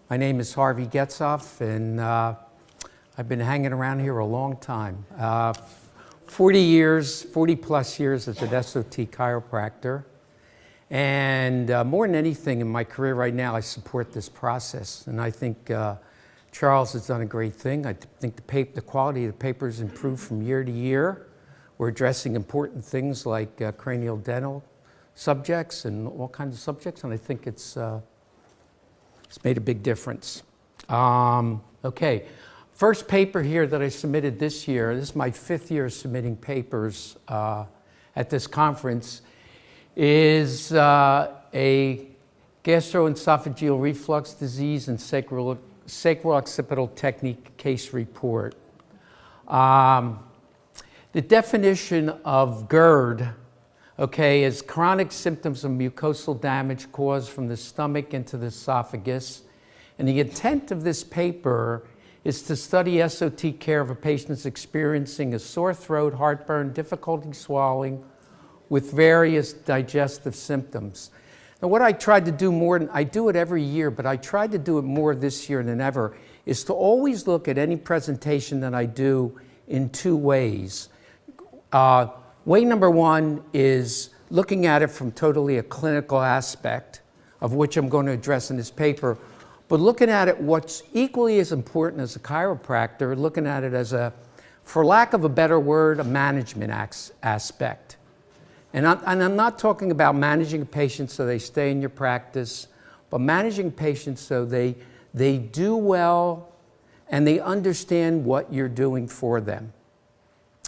My name is Harvey Getzoff, and I've been hanging around here a long time. 40 plus years as an SOT chiropractor. And more than anything in my career right now, I support this process. And I think Charles has done a great thing. I think the quality of the papers improved from year to year. We're addressing important things like cranial dental subjects and all kinds of subjects, and I think it's made a big difference. Okay, first paper here that I submitted this year, this is my 5th year submitting papers at this conference, is a gastroesophageal reflux disease and sacral occipital technique case report. The definition of GERD, okay, is chronic symptoms of mucosal damage caused from the stomach into the esophagus. And the intent of this paper is to study SOT care of a patient experiencing a sore throat, heartburn, difficulty swallowing, with various digestive symptoms. Now, what I tried to do more than, I do it every year, but I tried to do it more this year than ever, is to always look at any presentation that I do in 2 ways. Way number 1 is looking at it from totally a clinical aspect, of which I'm going to address in this paper, but looking at it what's equally as important as a chiropractor, looking at it as a, for lack of a better word, a management aspect. And I'm not talking about managing a patient so they stay in your practice, but managing patients so they do well and they understand what you're doing for them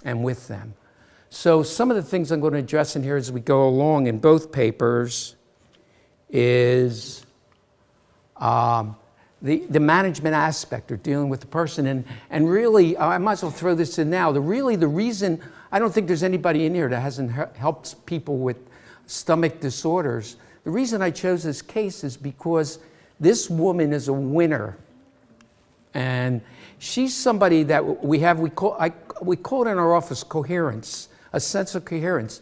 and with them. So some of the things I'm going to address in here as we go along in both papers is the management aspect or dealing with the person. And really, I might as well throw this in now, the reason, I don't think there's anybody in here that hasn't helped people with stomach disorders. The reason I chose this case is because this woman is a winner. And she's somebody that we call it in our office coherence. A sense of coherence.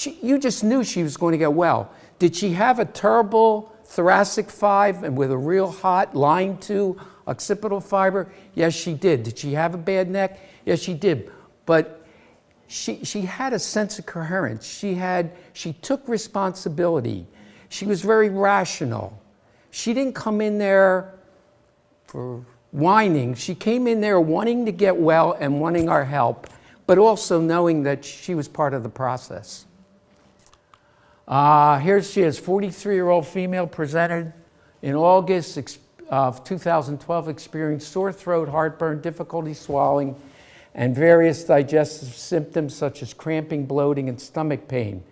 You just knew she was going to get well. Did she have a terrible thoracic 5 and with a real hot line 2 occipital fiber? Yes, she did. Did she have a bad neck? Yes, she did. But she had a sense of coherence. She took responsibility. She was very rational. She didn't come in there for whining. She came in there wanting to get well and wanting our help, but also knowing that she was part of the process. Here she is, 43-year-old female, presented in August of 2012, experienced sore throat, heartburn, difficulty swallowing, and various digestive symptoms such as cramping, bloating, and stomach pain.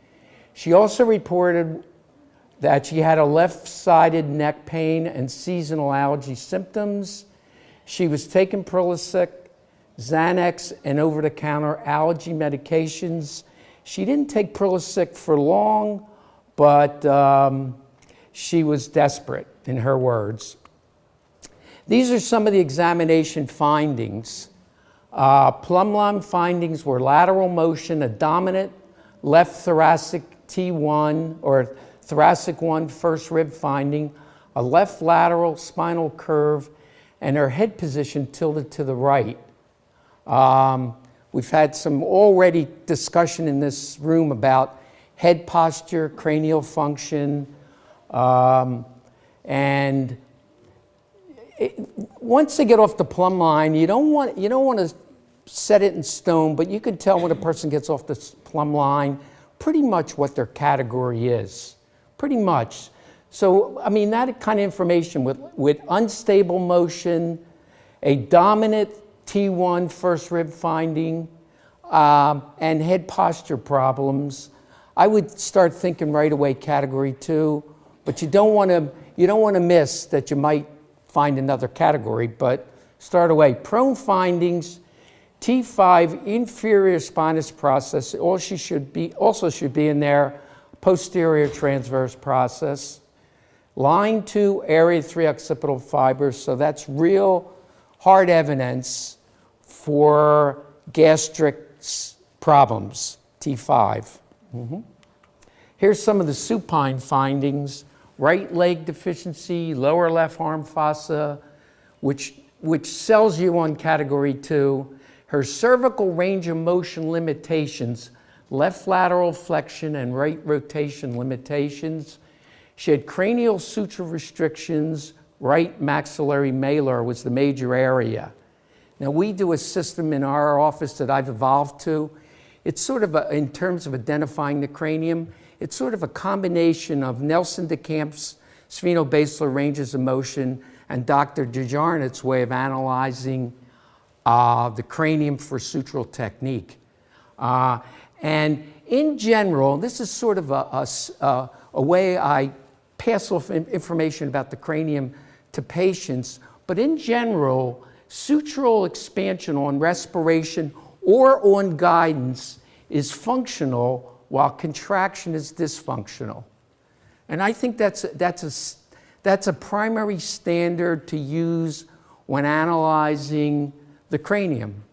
She also reported that she had a left-sided neck pain and seasonal allergy symptoms. She was taking Prilosec, Xanax, and over-the-counter allergy medications. She didn't take Prilosec for long, but she was desperate, in her words. These are some of the examination findings. Plumb line findings were lateral motion, a dominant left thoracic T1 or thoracic 1 first rib finding, a left lateral spinal curve, and her head position tilted to the right. We've had some already discussion in this room about head posture, cranial function, and once they get off the plumb line, you don't want to set it in stone, but you can tell when a person gets off the plumb line pretty much what their category is, pretty much. So, I mean, that kind of information with unstable motion, a dominant T1 first rib finding, and head posture problems, I would start thinking right away category 2, but you don't want to miss that you might find another category, but start away. Prone findings, T5 inferior spinous process, also should be in there, posterior transverse process. Line 2, area 3 occipital fibers, so that's real hard evidence for gastric problems, T5. Here's some of the supine findings. right leg deficiency, lower left arm fossa, which sells you on category 2. Her cervical range of motion limitations, left lateral flexion and right rotation limitations. She had cranial suture restrictions, right maxillary malar was the major area. Now we do a system in our office that I've evolved to. It's sort of, in terms of identifying the cranium, it's sort of a combination of Nelson DeCamp's sphenobasilar ranges of motion and Dr. Djarnet's way of analyzing the cranium for sutural technique. And in general, this is sort of a way I pass off information about the cranium to patients, but in general, sutural expansion on respiration or on guidance is functional while contraction is dysfunctional. And I think that's a primary standard to use when analyzing the cranium.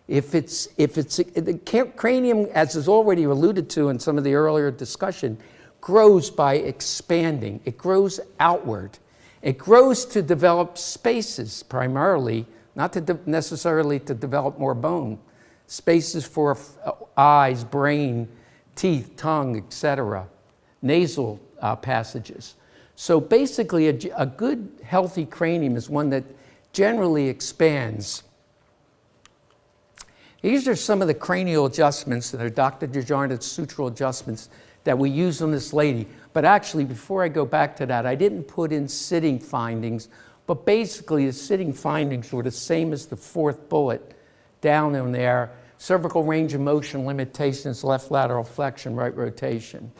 The cranium, as is already alluded to in some of the earlier discussion, grows by expanding. It grows outward. It grows to develop spaces primarily, not to necessarily to develop more bone. Spaces for eyes, brain, teeth, tongue, etc. Nasal passages. So basically a good healthy cranium is one that generally expands. These are some of the cranial adjustments that are Dr. Djarnet's sutural adjustments that we use on this lady. But actually, before I go back to that, I didn't put in sitting findings, but basically the sitting findings were the same as the 4th bullet down in there. Cervical range of motion limitations, left lateral flexion, right rotation.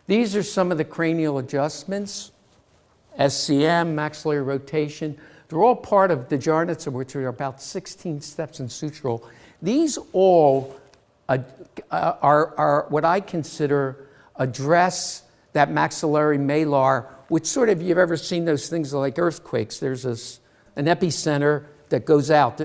These are some of the cranial adjustments, SCM, maxillary rotation. They're all part of Djarnet's, which are about 16 steps in sutural. These all are what I consider address that maxillary malar, which sort of, you've ever seen those things like earthquakes. There's an epicenter that goes out.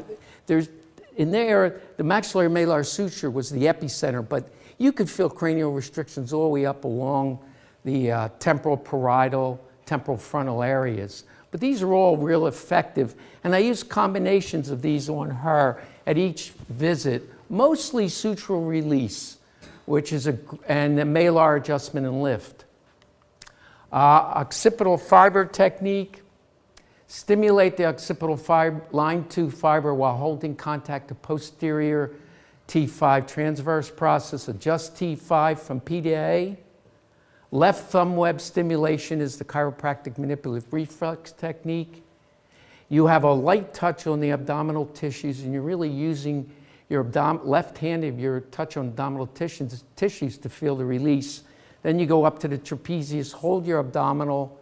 In there, the maxillary malar suture was the epicenter, but you could feel cranial restrictions all the way up along the temporal parietal, temporal frontal areas. But these are all real effective, and I use combinations of these on her at each visit, mostly sutural release, and the malar adjustment and lift. Occipital fiber technique, stimulate the occipital line 2 fiber while holding contact to posterior T5 transverse process, adjust T5 from P to A. Left thumb web stimulation is the chiropractic manipulative reflux technique. You have a light touch on the abdominal tissues, and you're really using your left hand of your touch on abdominal tissues to feel the release. Then you go up to the trapezius, hold your abdominal,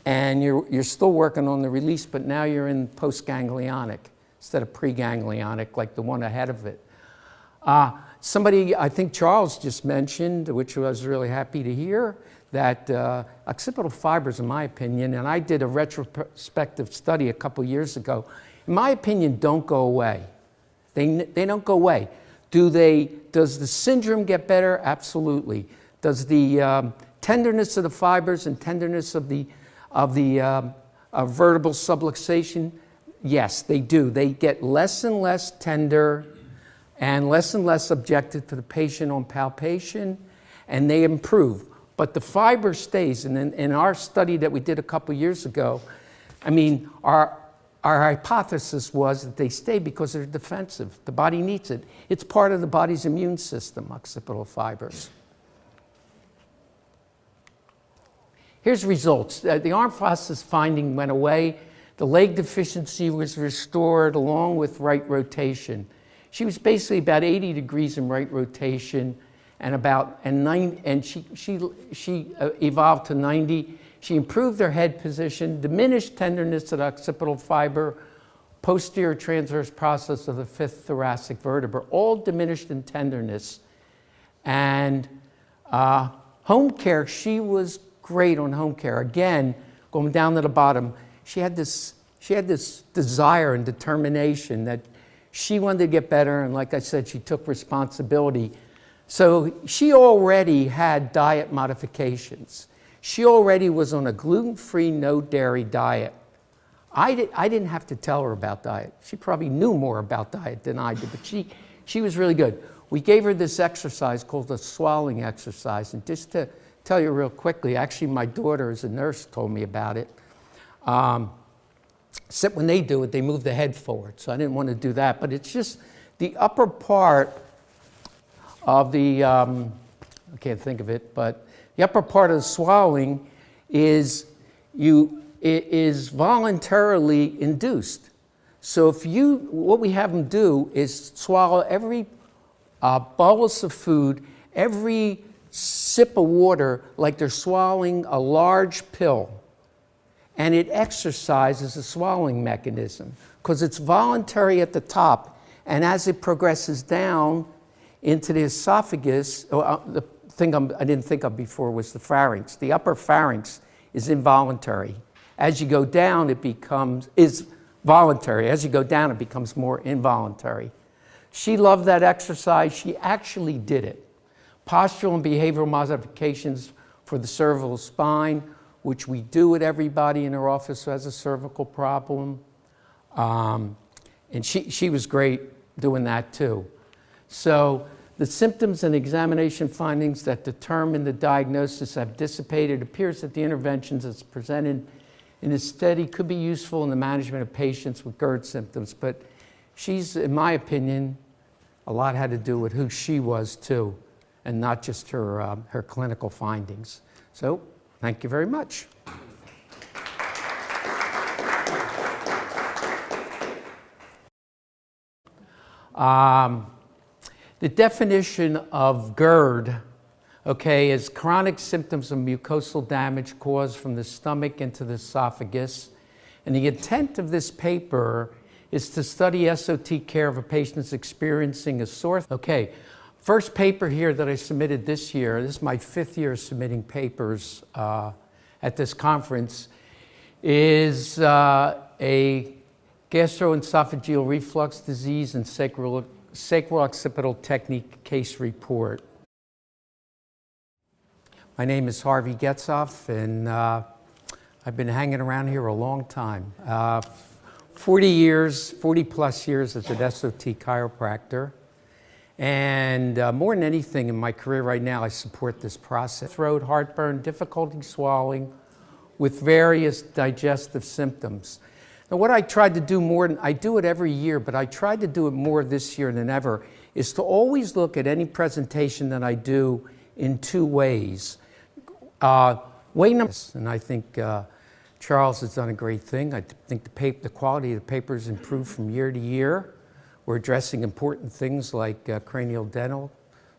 and you're still working on the release, but now you're in postganglionic instead of preganglionic like the one ahead of it. Somebody, I think Charles just mentioned, which I was really happy to hear, that occipital fibers, in my opinion, and I did a retrospective study a couple years ago, in my opinion, don't go away. They don't go away. Does the syndrome get better? Absolutely. Does the tenderness of the fibers and tenderness of the vertebral subluxation? Yes, they do. They get less and less tender and less objective to the patient on palpation, and they improve. But the fiber stays, and in our study that we did a couple years ago, I mean, our hypothesis was that they stay because they're defensive. The body needs it. It's part of the body's immune system, occipital fibers. Here's results. The arm fossa finding went away. The leg deficiency was restored along with right rotation. She was basically about 80 degrees in right rotation and she evolved to 90. She improved her head position, diminished tenderness of the occipital fiber, posterior transverse process of the 5th thoracic vertebra, all diminished in tenderness. And home care, she was great on home care. Again, going down to the bottom, she had this desire and determination that she wanted to get better, and like I said, she took responsibility. So she already had diet modifications. She already was on a gluten-free, no dairy diet. I didn't have to tell her about diet. She probably knew more about diet than I did, but she was really good. We gave her this exercise called the swallowing exercise. And just to tell you real quickly, actually my daughter as a nurse told me about it. Except when they do it, they move the head forward. So I didn't want to do that. But it's just the upper part of the, I can't think of it, but the upper part of the swallowing is voluntarily induced. So what we have them do is swallow every bolus of food, every sip of water, like they're swallowing a large pill. And it exercises the swallowing mechanism because it's voluntary at the top. And as it progresses down into the esophagus, the thing I didn't think of before was the pharynx. The upper pharynx is involuntary. As you go down, is voluntary. As you go down, it becomes more involuntary. She loved that exercise. She actually did it. Postural and behavioral modifications for the cervical spine, which we do with everybody in our office who has a cervical problem. And she was great doing that too. So the symptoms and examination findings that determine the diagnosis have dissipated. It appears that the interventions as presented in this study could be useful in the management of patients with GERD symptoms, but she's, in my opinion, a lot had to do with who she was too, and not just her clinical findings. So, thank you very much. The definition of GERD, okay, is chronic symptoms of mucosal damage caused from the stomach into the esophagus. And the intent of this paper is to study SOT care of a patient that's experiencing a sore. Okay, first paper here that I submitted this year, this is my 5th year submitting papers at this conference, is a gastroesophageal reflux disease and sacral occipital technique case report. My name is Harvey Getzoff, and I've been hanging around here a long time. 40 plus years as an SOT chiropractor. And more than anything in my career right now, I support this process. Throat, heartburn, difficulty swallowing with various digestive symptoms. Now what I tried to do more, than I do it every year, but I tried to do it more this year than ever, is to always look at any presentation that I do in 2 ways. And I think Charles has done a great thing. I think the quality of the paper has improved from year to year. We're addressing important things like cranial dental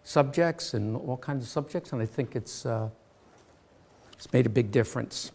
subjects and all kinds of subjects, and I think it's made a big difference.